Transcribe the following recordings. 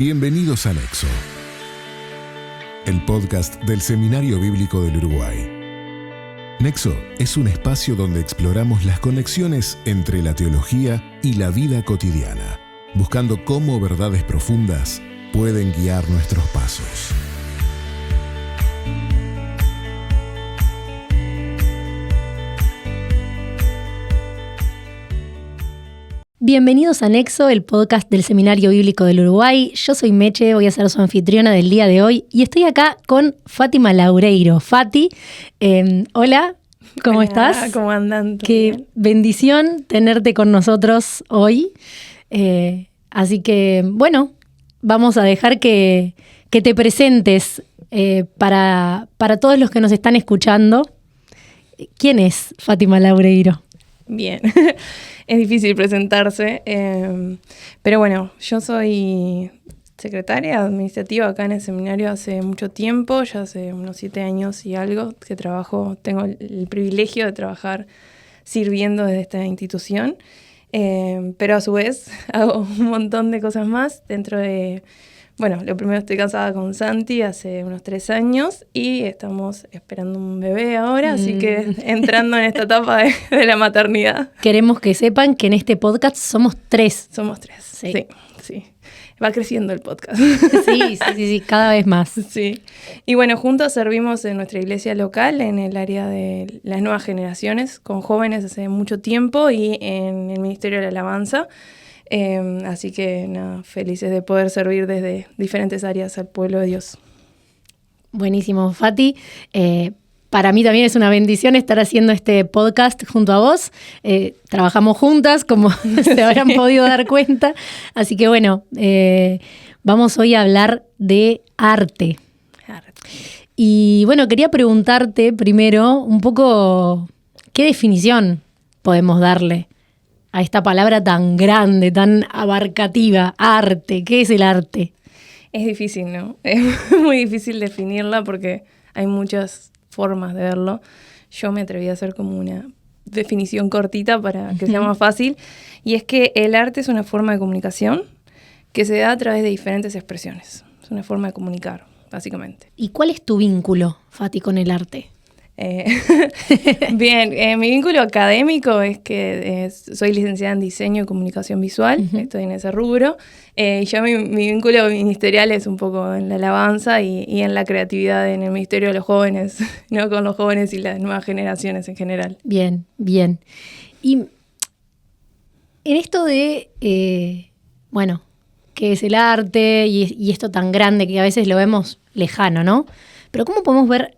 Bienvenidos a Nexo, el podcast del Seminario Bíblico del Uruguay. Nexo es un espacio donde exploramos las conexiones entre la teología y la vida cotidiana, buscando cómo verdades profundas pueden guiar nuestros pasos. Bienvenidos a Nexo, el podcast del Seminario Bíblico del Uruguay. Yo soy Meche, voy a ser su anfitriona del día de hoy y estoy acá con Fátima Laureiro. Fati, hola, ¿cómo estás? ¿Cómo andan? Qué bendición tenerte con nosotros hoy. Así que, bueno, vamos a dejar que te presentes para todos los que nos están escuchando. ¿Quién es Fátima Laureiro? Bien, es difícil presentarse, pero bueno, yo soy secretaria administrativa acá en el seminario hace mucho tiempo, ya hace unos 7 años y algo que trabajo, tengo el privilegio de trabajar sirviendo desde esta institución, pero a su vez hago un montón de cosas más dentro de... Bueno, lo primero, estoy casada con Santi hace unos 3 años y estamos esperando un bebé ahora, así que entrando en esta etapa de la maternidad. Queremos que sepan que en este podcast somos 3. Somos 3, sí. Va creciendo el podcast. Sí, cada vez más. Sí. Y bueno, juntos servimos en nuestra iglesia local, en el área de las nuevas generaciones, con jóvenes hace mucho tiempo y en el Ministerio de la Alabanza. Así que nada, felices de poder servir desde diferentes áreas al pueblo de Dios. Buenísimo, Fati. Para mí también es una bendición estar haciendo este podcast junto a vos. Trabajamos juntas, como se habrán podido dar cuenta. Así que bueno, vamos hoy a hablar de arte. Y bueno, quería preguntarte primero un poco qué definición podemos darle a esta palabra tan grande, tan abarcativa, arte. ¿Qué es el arte? Es difícil, ¿no? Es muy difícil definirla porque hay muchas formas de verlo. Yo me atreví a hacer como una definición cortita para que sea más fácil. Y es que el arte es una forma de comunicación que se da a través de diferentes expresiones. Es una forma de comunicar, básicamente. ¿Y cuál es tu vínculo, Fati, con el arte? Bien, mi vínculo académico es que soy licenciada en diseño y comunicación visual, estoy en ese rubro. Yo mi vínculo ministerial es un poco en la alabanza y en la creatividad en el Ministerio de los Jóvenes, ¿no? Con los jóvenes y las nuevas generaciones en general. Bien. Y en esto de, qué es el arte y esto tan grande que a veces lo vemos lejano, ¿no? Pero ¿cómo podemos ver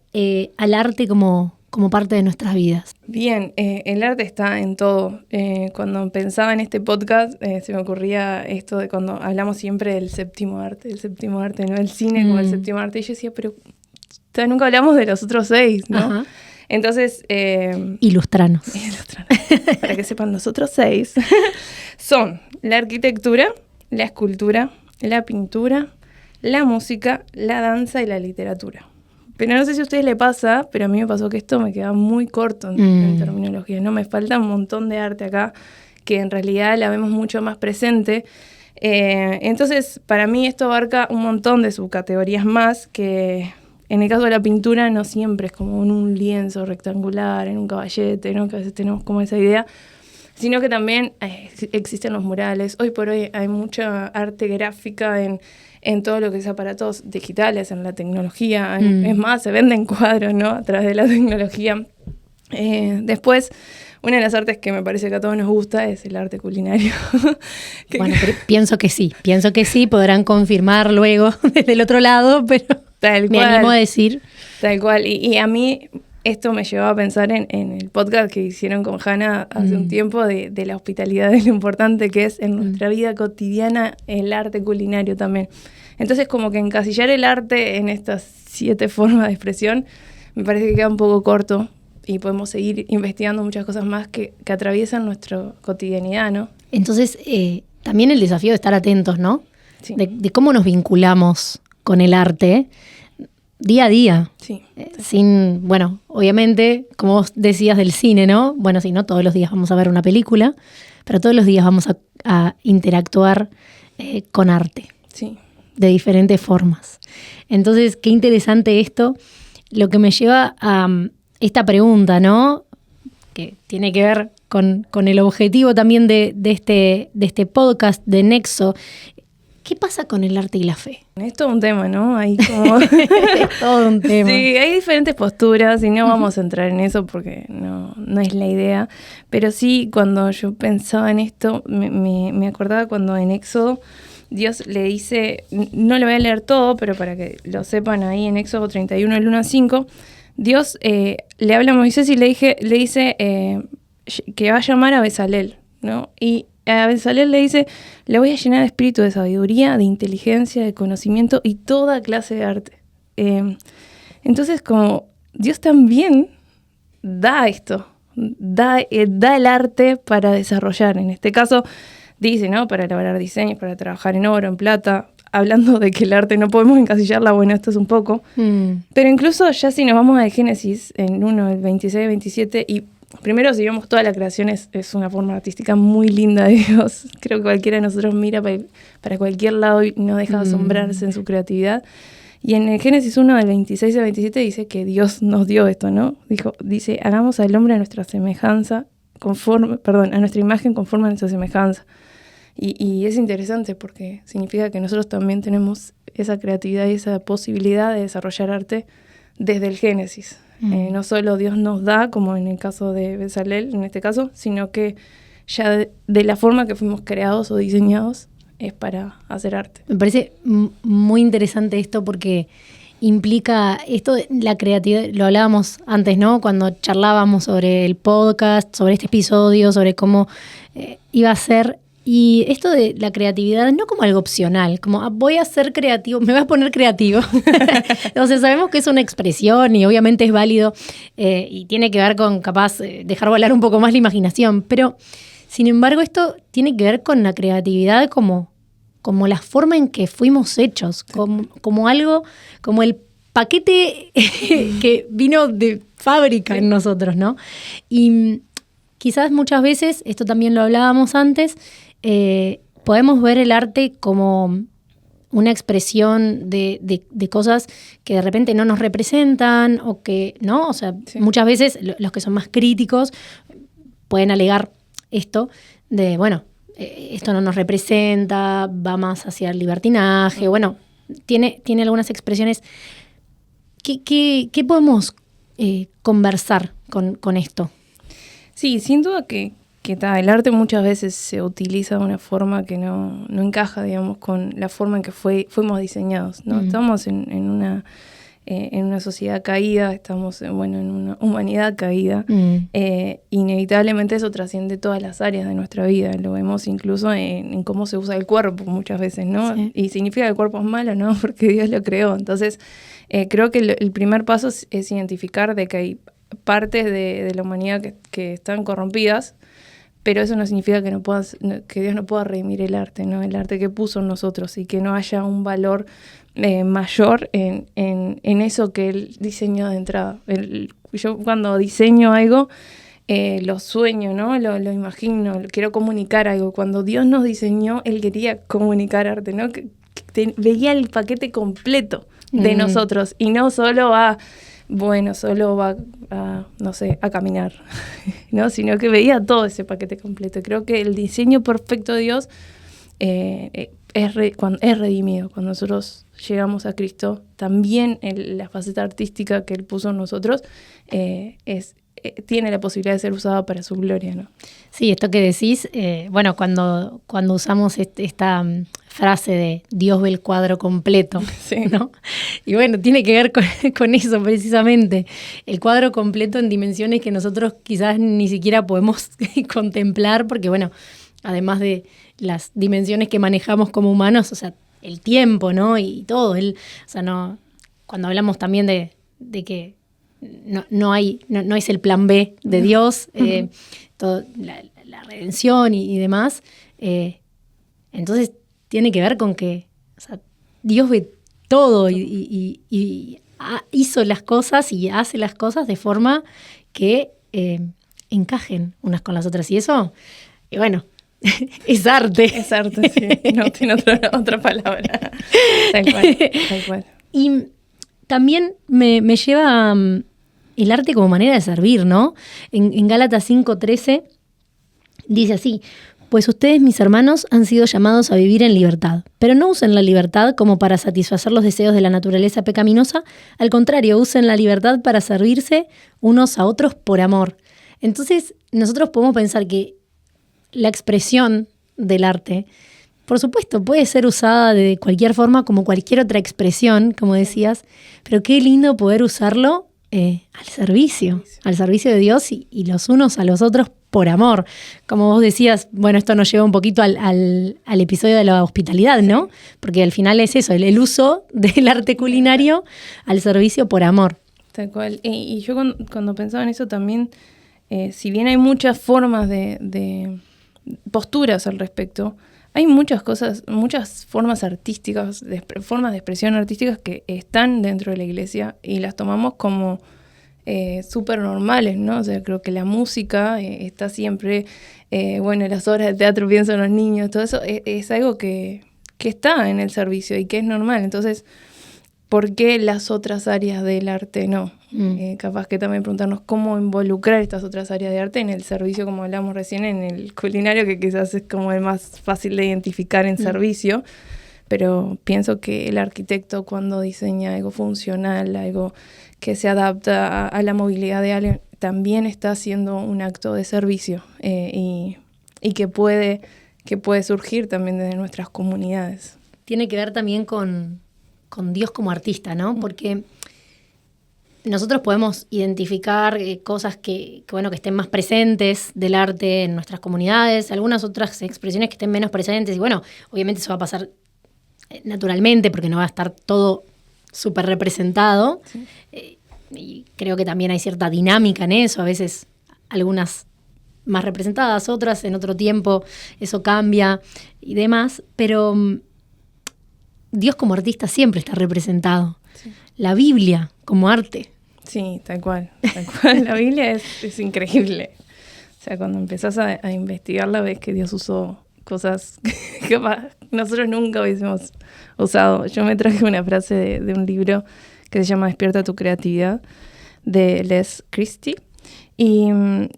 al arte como parte de nuestras vidas? Bien, el arte está en todo. Cuando pensaba en este podcast, se me ocurría esto de cuando hablamos siempre del séptimo arte, no el cine como el séptimo arte. Y yo decía, pero nunca hablamos de los otros 6, ¿no? Ajá. Entonces... Ilustranos. Para que sepan, los otros 6 son la arquitectura, la escultura, la pintura, la música, la danza y la literatura. Pero no sé si a ustedes les pasa, pero a mí me pasó que esto me queda muy corto en terminología, ¿no? Me falta un montón de arte acá, que en realidad la vemos mucho más presente. Entonces, para mí esto abarca un montón de subcategorías más, que en el caso de la pintura no siempre es como en un lienzo rectangular, en un caballete, ¿no? Que a veces tenemos como esa idea, sino que también existen los murales. Hoy por hoy hay mucha arte gráfica en todo lo que es aparatos digitales, en la tecnología. Es más, se venden cuadros, ¿no? A través de la tecnología. Después, una de las artes que me parece que a todos nos gusta es el arte culinario. Bueno, pero pienso que sí, podrán confirmar luego desde el otro lado, pero me animo a decir. Tal cual, y a mí esto me llevó a pensar en el podcast que hicieron con Hanna hace un tiempo de la hospitalidad, de lo importante que es en nuestra vida cotidiana el arte culinario también. Entonces, como que encasillar el arte en estas 7 formas de expresión me parece que queda un poco corto y podemos seguir investigando muchas cosas más que atraviesan nuestra cotidianidad, ¿no? Entonces, también el desafío de estar atentos, ¿no? Sí. De cómo nos vinculamos con el arte día a día. Sí. Obviamente, como vos decías del cine, ¿no? Bueno, sí, no todos los días vamos a ver una película, pero todos los días vamos a interactuar con arte. Sí. de diferentes formas. Entonces, qué interesante esto, lo que me lleva a esta pregunta, ¿no? Que tiene que ver con el objetivo también de este podcast de Nexo. ¿Qué pasa con el arte y la fe? Es todo un tema, ¿no? Hay como... Es todo un tema. Sí, hay diferentes posturas y no vamos a entrar en eso porque no es la idea. Pero sí, cuando yo pensaba en esto, me acordaba cuando en Éxodo Dios le dice, no lo voy a leer todo, pero para que lo sepan ahí en Éxodo 31, el 1 al 5, Dios le habla a Moisés y le dice que va a llamar a Bezalel, ¿no? Y a Bezalel le dice, le voy a llenar de espíritu de sabiduría, de inteligencia, de conocimiento y toda clase de arte. Entonces, como Dios también da esto, da el arte para desarrollar. En este caso, dice, ¿no? Para elaborar diseños, para trabajar en oro, en plata. Hablando de que el arte no podemos encasillarla, bueno, esto es un poco. Pero incluso ya si nos vamos al Génesis, en 1, el 26, 27, y primero si vemos toda la creación es una forma artística muy linda de Dios. Creo que cualquiera de nosotros mira para cualquier lado y no deja de asombrarse en su creatividad. Y en el Génesis 1, del 26 al 27, dice que Dios nos dio esto, ¿no? Dice, hagamos al hombre a nuestra semejanza, a nuestra imagen conforme a nuestra semejanza. Y es interesante porque significa que nosotros también tenemos esa creatividad y esa posibilidad de desarrollar arte desde el Génesis. No solo Dios nos da, como en el caso de Bezalel, en este caso, sino que ya de la forma que fuimos creados o diseñados es para hacer arte. Me parece muy interesante esto porque implica esto de la creatividad, lo hablábamos antes, ¿no? Cuando charlábamos sobre el podcast, sobre este episodio, sobre cómo iba a ser. Y esto de la creatividad no como algo opcional, como voy a ser creativo, me voy a poner creativo. Entonces sabemos que es una expresión y obviamente es válido y tiene que ver con capaz dejar volar un poco más la imaginación, pero sin embargo esto tiene que ver con la creatividad como la forma en que fuimos hechos, como algo, como el paquete que vino de fábrica en nosotros, ¿no? Y quizás muchas veces, esto también lo hablábamos antes, podemos ver el arte como una expresión de cosas que de repente no nos representan o que, ¿no? O sea, sí. Muchas veces los que son más críticos pueden alegar esto de, bueno, esto no nos representa, va más hacia el libertinaje, bueno, tiene algunas expresiones. ¿Qué podemos conversar con esto? Sí, sin duda que el arte muchas veces se utiliza de una forma que no encaja, digamos, con la forma en que fuimos diseñados, ¿no? Estamos en una sociedad caída, estamos en una humanidad caída. Inevitablemente eso trasciende todas las áreas de nuestra vida. Lo vemos incluso en cómo se usa el cuerpo muchas veces, ¿no? Sí. Y significa que el cuerpo es malo, ¿no? Porque Dios lo creó. Entonces, creo que el primer paso es identificar de que hay partes de la humanidad que están corrompidas, pero eso no significa que Dios no pueda redimir el arte, ¿no? El arte que puso en nosotros y que no haya un valor mayor en eso que Él diseñó de entrada. Yo cuando diseño algo, lo sueño, ¿no? Lo imagino, quiero comunicar algo. Cuando Dios nos diseñó, Él quería comunicar arte, ¿no? Que veía el paquete completo de nosotros y no solo solo va a caminar, ¿no? Sino que veía todo ese paquete completo. Creo que el diseño perfecto de Dios es redimido. Cuando nosotros llegamos a Cristo, también la faceta artística que Él puso en nosotros tiene la posibilidad de ser usada para su gloria, ¿no? Sí, esto que decís, cuando usamos esta frase de Dios ve el cuadro completo, sí. ¿No? Y bueno, tiene que ver con eso precisamente, el cuadro completo en dimensiones que nosotros quizás ni siquiera podemos contemplar, porque bueno, además de las dimensiones que manejamos como humanos, o sea, el tiempo, ¿no? Y todo, cuando hablamos también de que no es el plan B de Dios, todo, la redención y demás, entonces tiene que ver con que, o sea, Dios ve todo y hizo las cosas y hace las cosas de forma que encajen unas con las otras. Y eso, bueno, Es arte. Es arte, sí. No tiene otra palabra. Tal cual, tal cual. Y también me lleva el arte como manera de servir, ¿no? En Gálatas 5:13 dice así: pues ustedes, mis hermanos, han sido llamados a vivir en libertad, pero no usen la libertad como para satisfacer los deseos de la naturaleza pecaminosa, al contrario, usen la libertad para servirse unos a otros por amor. Entonces, nosotros podemos pensar que la expresión del arte, por supuesto, puede ser usada de cualquier forma, como cualquier otra expresión, como decías, pero qué lindo poder usarlo al servicio de Dios y los unos a los otros por amor. Como vos decías, bueno, esto nos lleva un poquito al episodio de la hospitalidad, ¿no? Porque al final es eso, el uso del arte culinario al servicio por amor. Tal cual. Y yo cuando pensaba en eso también, si bien hay muchas formas de posturas al respecto, hay muchas cosas, muchas formas artísticas, formas de expresión artísticas que están dentro de la iglesia y las tomamos como súper normales, ¿no? O sea, creo que la música está siempre, bueno, las obras de teatro, pienso en los niños, todo eso es algo que está en el servicio y que es normal. Entonces, ¿por qué las otras áreas del arte no? Capaz que también preguntarnos cómo involucrar estas otras áreas de arte en el servicio, como hablamos recién, en el culinario, que quizás es como el más fácil de identificar en servicio, pero pienso que el arquitecto cuando diseña algo funcional, algo que se adapta a la movilidad de alguien, también está haciendo un acto de servicio y que puede surgir también desde nuestras comunidades. Tiene que ver también con Dios como artista, ¿no? Porque nosotros podemos identificar cosas que estén más presentes del arte en nuestras comunidades, algunas otras expresiones que estén menos presentes, y bueno, obviamente eso va a pasar naturalmente porque no va a estar todo súper representado. Sí. Y creo que también hay cierta dinámica en eso, a veces algunas más representadas, otras en otro tiempo eso cambia y demás, pero Dios como artista siempre está representado. Sí. La Biblia como arte. Sí, tal cual. La Biblia es increíble. O sea, cuando empezás a investigarla ves que Dios usó cosas que nosotros nunca hubiésemos usado. Yo me traje una frase de un libro que se llama Despierta tu creatividad, de Les Christie, y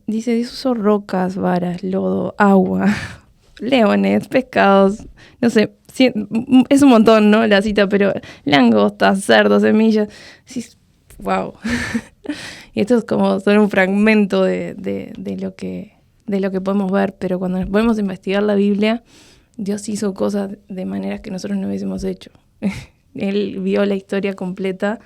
dice: Dios usó rocas, varas, lodo, agua, leones, pescados, no sé, es un montón, ¿no? La cita, pero langostas, cerdos, semillas. Sí, wow. Y esto es como solo un fragmento de lo que podemos ver, pero cuando podemos investigar la Biblia, Dios hizo cosas de maneras que nosotros no hubiésemos hecho. Él vio la historia completa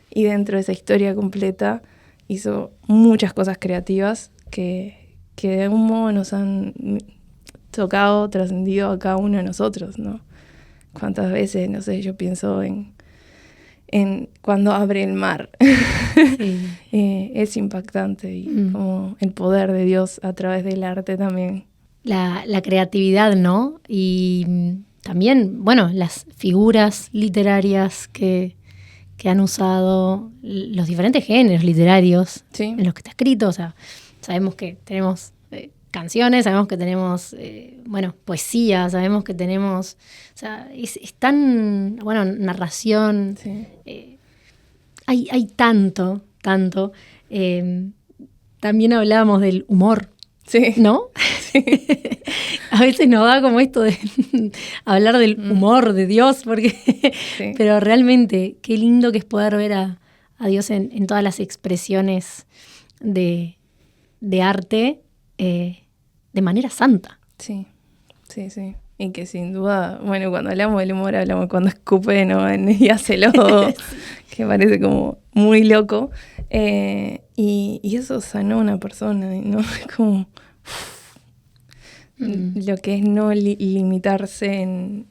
y dentro de esa historia completa hizo muchas cosas creativas que de algún modo nos han tocado, trascendido a cada uno de nosotros, ¿no? Cuántas veces, no sé, yo pienso en cuando abre el mar. Sí. Es impactante y como el poder de Dios a través del arte también. La creatividad, ¿no? Y también, bueno, las figuras literarias que han usado los diferentes géneros literarios, sí, en los que está escrito. O sea, sabemos que tenemos canciones, sabemos que tenemos, poesía, sabemos que tenemos, o sea, es tan, narración, sí. Hay tanto. También hablábamos del humor, sí, ¿no? Sí. A veces nos da como esto de hablar del humor de Dios, porque sí. Pero realmente qué lindo que es poder ver a Dios en todas las expresiones de arte, de manera santa. Sí. Y que sin duda, cuando hablamos del humor, hablamos cuando escupe, ¿no? Y hace lodo, que parece como muy loco. Y eso sanó a una persona, ¿no? Es como lo que es no limitarse en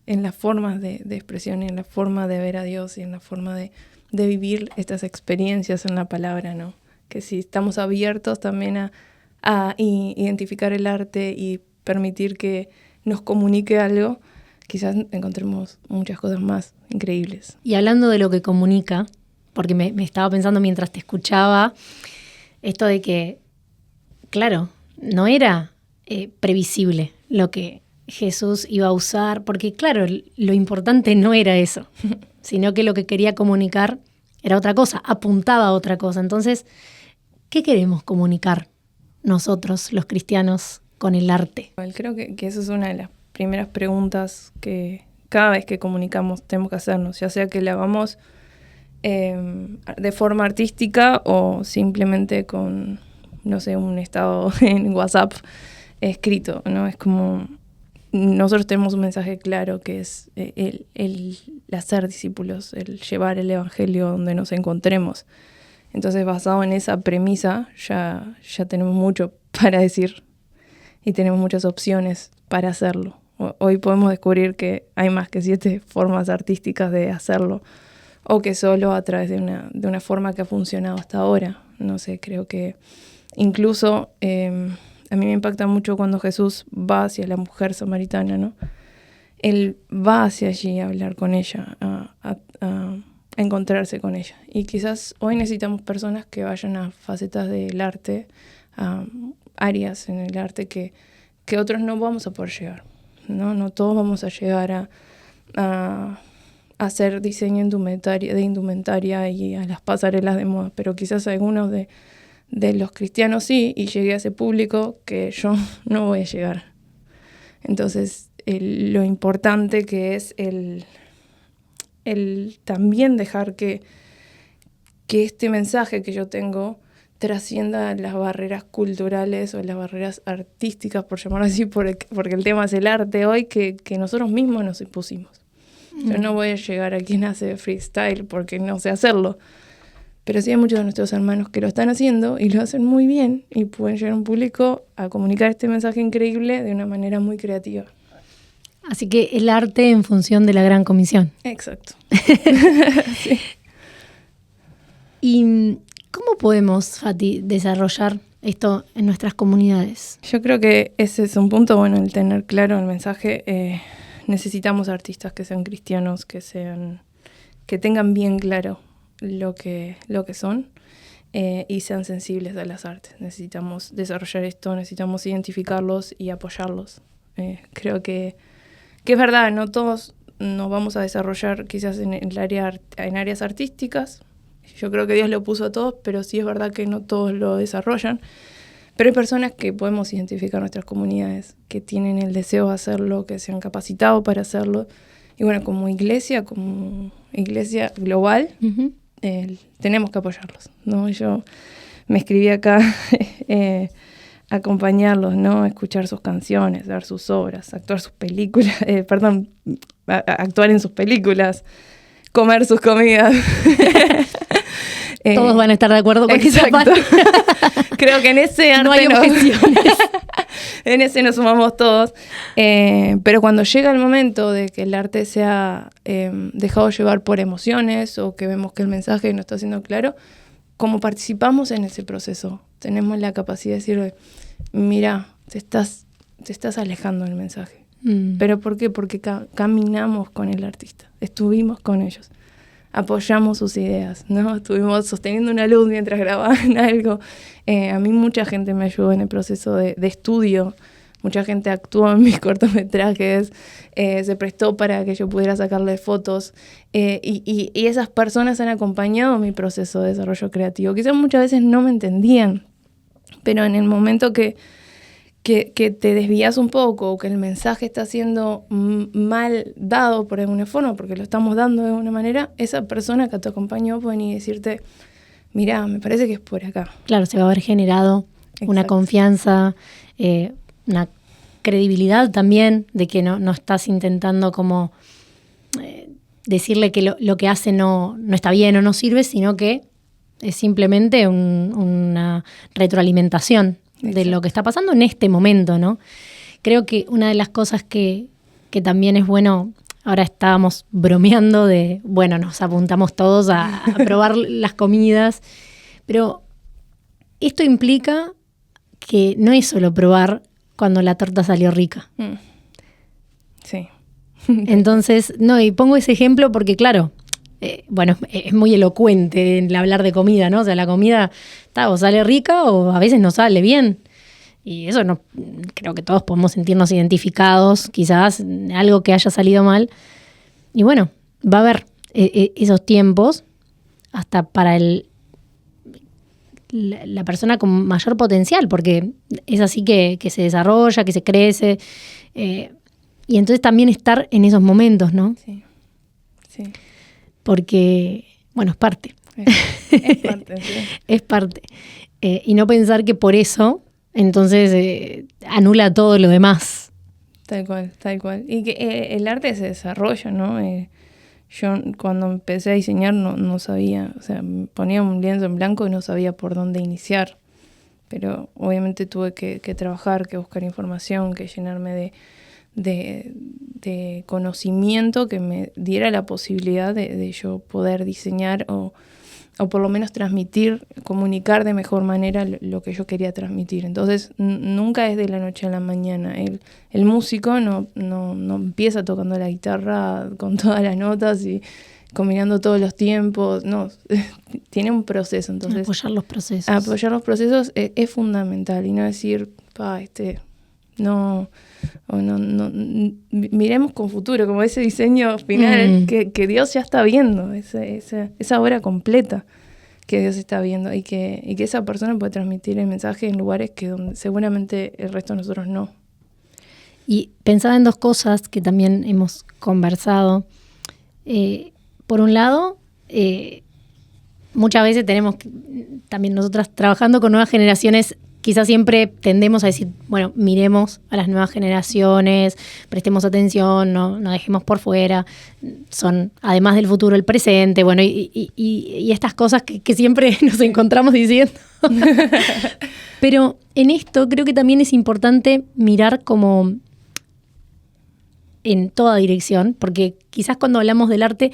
las formas de expresión, en la forma de ver a Dios y en la forma de vivir estas experiencias en la palabra, ¿no? Que si estamos abiertos también a identificar el arte y permitir que nos comunique algo, quizás encontremos muchas cosas más increíbles. Y hablando de lo que comunica, porque me estaba pensando mientras te escuchaba, esto de que, claro, no era previsible lo que Jesús iba a usar, porque claro, lo importante no era eso, sino que lo que quería comunicar era otra cosa, apuntaba a otra cosa. Entonces, ¿qué queremos comunicar nosotros, los cristianos, con el arte? Creo que esa es una de las primeras preguntas que cada vez que comunicamos tenemos que hacernos, ya sea que la hagamos de forma artística o simplemente con, no sé, un estado en WhatsApp escrito, ¿no? Es como, nosotros tenemos un mensaje claro que es el hacer discípulos, el llevar el evangelio donde nos encontremos. Entonces, basado en esa premisa, ya tenemos mucho para decir y tenemos muchas opciones para hacerlo. Hoy podemos descubrir que hay más que 7 formas artísticas de hacerlo, o que solo a través de una forma que ha funcionado hasta ahora. No sé, creo que incluso a mí me impacta mucho cuando Jesús va hacia la mujer samaritana, ¿no? Él va hacia allí a hablar con ella, a encontrarse con ella. Y quizás hoy necesitamos personas que vayan a facetas del arte, a áreas en el arte que otros no vamos a poder llegar, ¿no? No todos vamos a llegar a hacer diseño de indumentaria y a las pasarelas de moda, pero quizás algunos de los cristianos sí, y llegué a ese público que yo no voy a llegar. Entonces, lo importante que es el también dejar que este mensaje que yo tengo trascienda las barreras culturales o las barreras artísticas, por llamarlo así, porque el tema es el arte hoy, que nosotros mismos nos impusimos. Yo no voy a llegar a quien hace freestyle porque no sé hacerlo, pero sí hay muchos de nuestros hermanos que lo están haciendo y lo hacen muy bien y pueden llegar a un público a comunicar este mensaje increíble de una manera muy creativa. Así que el arte en función de la Gran Comisión. Exacto. Sí. ¿Y cómo podemos, Fati, desarrollar esto en nuestras comunidades? Yo creo que ese es un punto bueno, el tener claro el mensaje. Necesitamos artistas que sean cristianos, que tengan bien claro lo que son y sean sensibles a las artes. Necesitamos desarrollar esto, necesitamos identificarlos y apoyarlos. Creo que es verdad, no todos nos vamos a desarrollar quizás en áreas artísticas. Yo creo que Dios lo puso a todos, pero sí es verdad que no todos lo desarrollan. Pero hay personas que podemos identificar en nuestras comunidades, que tienen el deseo de hacerlo, que se han capacitado para hacerlo. Y bueno, como iglesia global, tenemos que apoyarlos, ¿no? Yo me escribí acá acompañarlos, ¿no? Escuchar sus canciones, ver sus obras, actuar en sus películas, comer sus comidas. Todos van a estar de acuerdo con esa parte. Creo que en ese arte no hay objeciones. En ese nos sumamos todos. Pero cuando llega el momento de que el arte sea dejado llevar por emociones o que vemos que el mensaje no está siendo claro, como participamos en ese proceso, tenemos la capacidad de decir, mira, te estás alejando del mensaje. ¿Pero por qué? Porque caminamos con el artista, estuvimos con ellos. Apoyamos sus ideas, ¿no? Estuvimos sosteniendo una luz mientras grababan algo. A mí mucha gente me ayudó en el proceso de estudio, mucha gente actuó en mis cortometrajes, se prestó para que yo pudiera sacarle fotos y esas personas han acompañado mi proceso de desarrollo creativo. Quizás muchas veces no me entendían, pero en el momento que te desvías un poco o que el mensaje está siendo mal dado por alguna forma, porque lo estamos dando de alguna manera, esa persona que te acompañó puede venir y decirte, mirá, me parece que es por acá. Claro, se va a haber generado una confianza, una credibilidad también de que no estás intentando como decirle que lo que hace no está bien o no sirve, sino que es simplemente una retroalimentación. Exacto. De lo que está pasando en este momento, ¿no? Creo que una de las cosas que también es bueno, ahora estábamos bromeando de, bueno, nos apuntamos todos a probar las comidas, pero esto implica que no es solo probar cuando la torta salió rica. Sí. Entonces, no, y pongo ese ejemplo porque, claro, bueno, es muy elocuente el hablar de comida, ¿no? O sea, la comida o sale rica o a veces no sale bien. Y eso no, creo que todos podemos sentirnos identificados, quizás algo que haya salido mal. Y bueno, va a haber esos tiempos hasta para la persona con mayor potencial, porque es así que se desarrolla, que se crece. Y entonces también estar en esos momentos, ¿no? Sí. Porque, bueno, es parte. Es parte, sí. Es parte. Y no pensar que por eso, entonces, anula todo lo demás. Tal cual. Y que el arte se desarrolla, ¿no? Yo cuando empecé a diseñar no sabía, o sea, me ponía un lienzo en blanco y no sabía por dónde iniciar. Pero obviamente tuve que trabajar, que buscar información, que llenarme de conocimiento que me diera la posibilidad de yo poder diseñar o por lo menos transmitir, comunicar de mejor manera lo que yo quería transmitir. Entonces, nunca es de la noche a la mañana. El músico no empieza tocando la guitarra con todas las notas y combinando todos los tiempos. No, tiene un proceso. Entonces, apoyar los procesos. Apoyar los procesos es fundamental y no decir, no, miremos con futuro, como ese diseño final que Dios ya está viendo, esa obra completa que Dios está viendo y que esa persona puede transmitir el mensaje en lugares donde seguramente el resto de nosotros no. Y pensaba en dos cosas que también hemos conversado. Por un lado, muchas veces tenemos, también nosotras trabajando con nuevas generaciones, quizás siempre tendemos a decir, bueno, miremos a las nuevas generaciones, prestemos atención, no dejemos por fuera, son además del futuro el presente, bueno, y estas cosas que siempre nos encontramos diciendo. Pero en esto creo que también es importante mirar como en toda dirección, porque quizás cuando hablamos del arte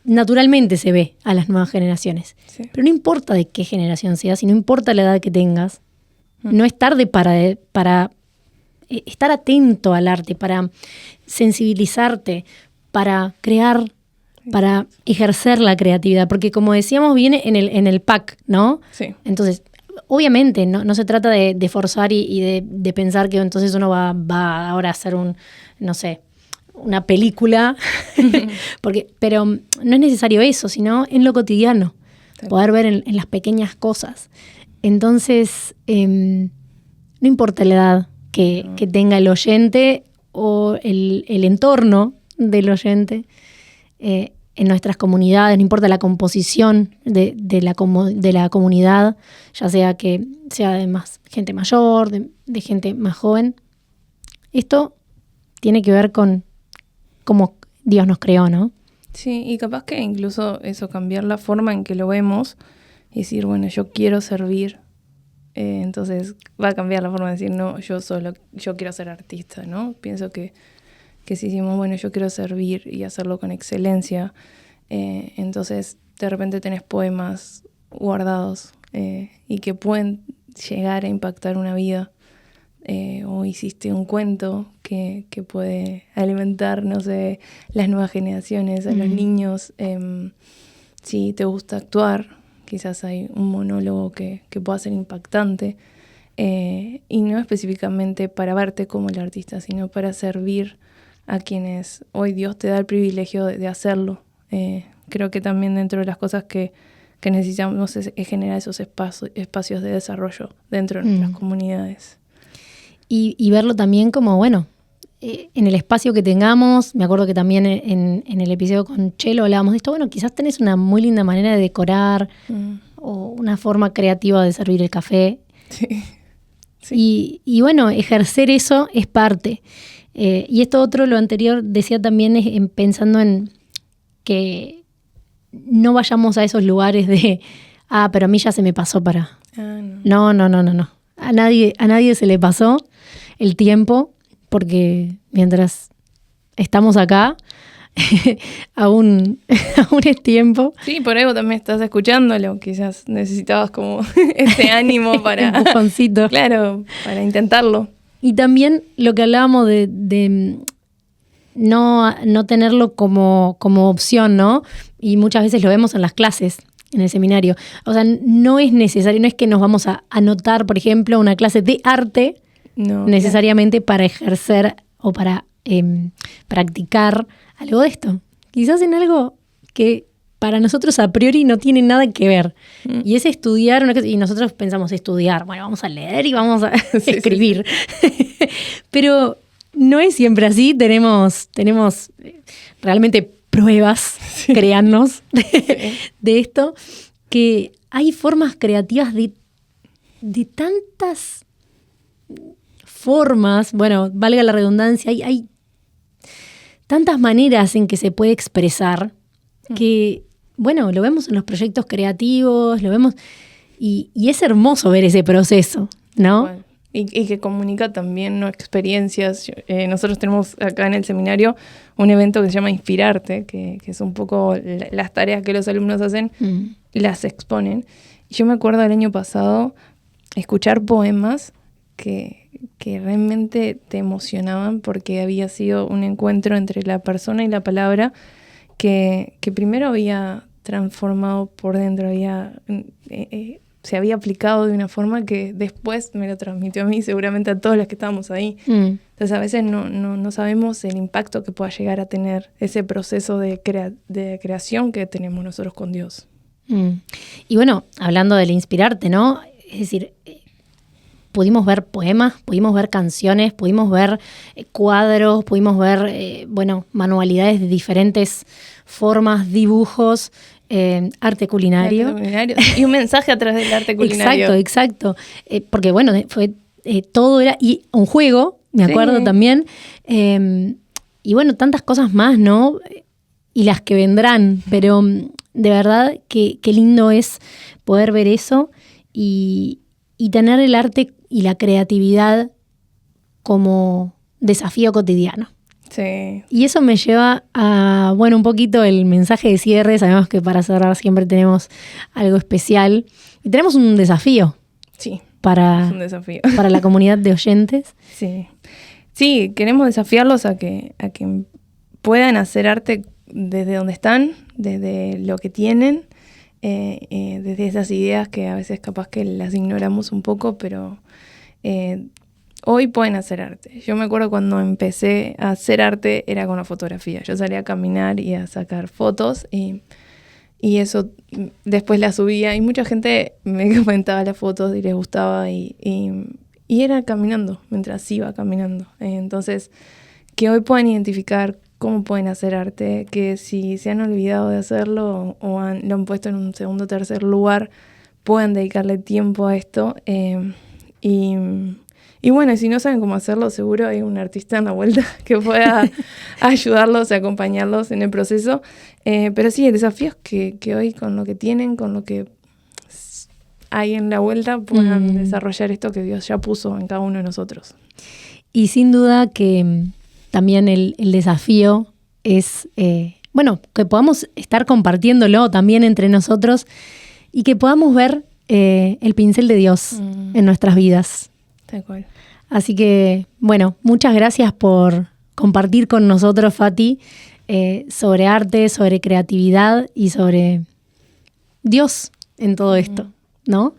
naturalmente se ve a las nuevas generaciones, sí. Pero no importa de qué generación seas, y no importa la edad que tengas, no es tarde para estar atento al arte, para sensibilizarte, para crear, para ejercer la creatividad, porque como decíamos viene en el pack, ¿no? Sí. Entonces, obviamente no se trata de forzar y de pensar que entonces uno va ahora a hacer una película, pero no es necesario eso, sino en lo cotidiano, poder ver en las pequeñas cosas. Entonces, no importa la edad que tenga el oyente o el entorno del oyente, en nuestras comunidades, no importa la composición de la comunidad, ya sea que sea de más gente mayor, de gente más joven. Esto tiene que ver con cómo Dios nos creó, ¿no? Sí, y capaz que incluso eso, cambiar la forma en que lo vemos y decir, bueno, yo quiero servir, entonces va a cambiar la forma de decir, no, yo quiero ser artista, ¿no? Pienso que si decimos, bueno, yo quiero servir y hacerlo con excelencia, entonces de repente tenés poemas guardados y que pueden llegar a impactar una vida, o hiciste un cuento que puede alimentar, no sé, las nuevas generaciones, a los niños. Si te gusta actuar, quizás hay un monólogo que pueda ser impactante, y no específicamente para verte como el artista, sino para servir a quienes hoy Dios te da el privilegio de hacerlo. Creo que también dentro de las cosas que necesitamos es generar esos espacios de desarrollo dentro de nuestras comunidades. Y verlo también como, bueno, en el espacio que tengamos. Me acuerdo que también en el episodio con Chelo hablábamos de esto. Bueno, quizás tenés una muy linda manera de decorar o una forma creativa de servir el café. Sí. Sí. Y bueno, ejercer eso es parte. Y esto otro, lo anterior, decía también pensando en que no vayamos a esos lugares de, pero a mí ya se me pasó para... No. A nadie se le pasó el tiempo, porque mientras estamos acá, aún es tiempo. Sí, por ahí vos también estás escuchándolo, quizás necesitabas como ese ánimo para... empujoncito. Claro, para intentarlo. Y también lo que hablábamos de no tenerlo como opción, ¿no? Y muchas veces lo vemos en las clases, en el seminario. O sea, no es necesario, no es que nos vamos a anotar, por ejemplo, una clase de arte No, necesariamente para ejercer o para practicar algo de esto. Quizás en algo que para nosotros a priori no tiene nada que ver. Y es estudiar una cosa, y nosotros pensamos estudiar, bueno, vamos a leer y vamos a escribir. Sí. Pero no es siempre así, tenemos realmente pruebas, créannos, de esto, que hay formas creativas de tantas formas, bueno, valga la redundancia, hay tantas maneras en que se puede expresar que, bueno, lo vemos en los proyectos creativos, lo vemos, y es hermoso ver ese proceso, ¿no? Bueno, y que comunica también, ¿no?, experiencias. Nosotros tenemos acá en el seminario un evento que se llama Inspirarte, que es un poco las tareas que los alumnos hacen, las exponen. Y yo me acuerdo del año pasado escuchar poemas que realmente te emocionaban porque había sido un encuentro entre la persona y la palabra que primero había transformado por dentro, se había aplicado de una forma que después me lo transmitió a mí, seguramente a todos los que estábamos ahí. Entonces a veces no sabemos el impacto que pueda llegar a tener ese proceso de creación que tenemos nosotros con Dios. Y bueno, hablando del inspirarte, ¿no? Es decir, pudimos ver poemas, pudimos ver canciones, pudimos ver cuadros, pudimos ver, manualidades de diferentes formas, dibujos, arte culinario. Y un mensaje a través del arte culinario. Exacto. Porque bueno, fue todo era y un juego, me acuerdo también. Y bueno, tantas cosas más, ¿no? Y las que vendrán, pero de verdad que qué lindo es poder ver eso y tener el arte y la creatividad como desafío cotidiano. Sí. Y eso me lleva a, un poquito el mensaje de cierre. Sabemos que para cerrar siempre tenemos algo especial. Y tenemos un desafío. Sí, es un desafío. Para la comunidad de oyentes. Sí. Sí, queremos desafiarlos a que puedan hacer arte desde donde están, desde lo que tienen, desde esas ideas que a veces capaz que las ignoramos un poco, pero hoy pueden hacer arte. Yo me acuerdo cuando empecé a hacer arte era con la fotografía. Yo salía a caminar y a sacar fotos y eso después la subía y mucha gente me comentaba las fotos y les gustaba y era caminando, mientras iba caminando. Entonces, que hoy puedan identificar cómo pueden hacer arte, que si se han olvidado de hacerlo o lo han puesto en un segundo o tercer lugar, puedan dedicarle tiempo a esto. Y bueno, si no saben cómo hacerlo, seguro hay un artista en la vuelta que pueda ayudarlos, acompañarlos en el proceso. Pero sí, el desafío es que hoy con lo que tienen, con lo que hay en la vuelta, puedan desarrollar esto que Dios ya puso en cada uno de nosotros. Y sin duda que también el desafío es, que podamos estar compartiéndolo también entre nosotros y que podamos ver el pincel de Dios en nuestras vidas. Tal cual. Así que, muchas gracias por compartir con nosotros, Fati, sobre arte, sobre creatividad y sobre Dios en todo esto, ¿no?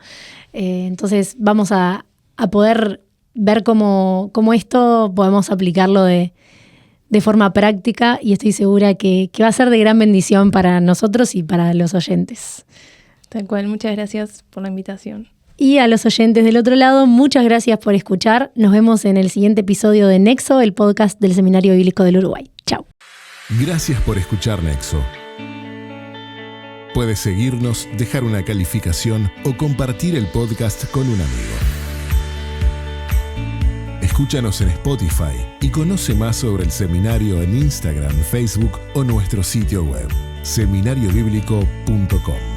Entonces vamos a poder ver cómo esto podemos aplicarlo de forma práctica y estoy segura que va a ser de gran bendición para nosotros y para los oyentes. Tal cual, muchas gracias por la invitación. Y a los oyentes del otro lado, muchas gracias por escuchar. Nos vemos en el siguiente episodio de Nexo, el podcast del Seminario Bíblico del Uruguay. Chao. Gracias por escuchar Nexo. Puedes seguirnos, dejar una calificación o compartir el podcast con un amigo. Escúchanos en Spotify y conoce más sobre el seminario en Instagram, Facebook o nuestro sitio web, seminariobíblico.com.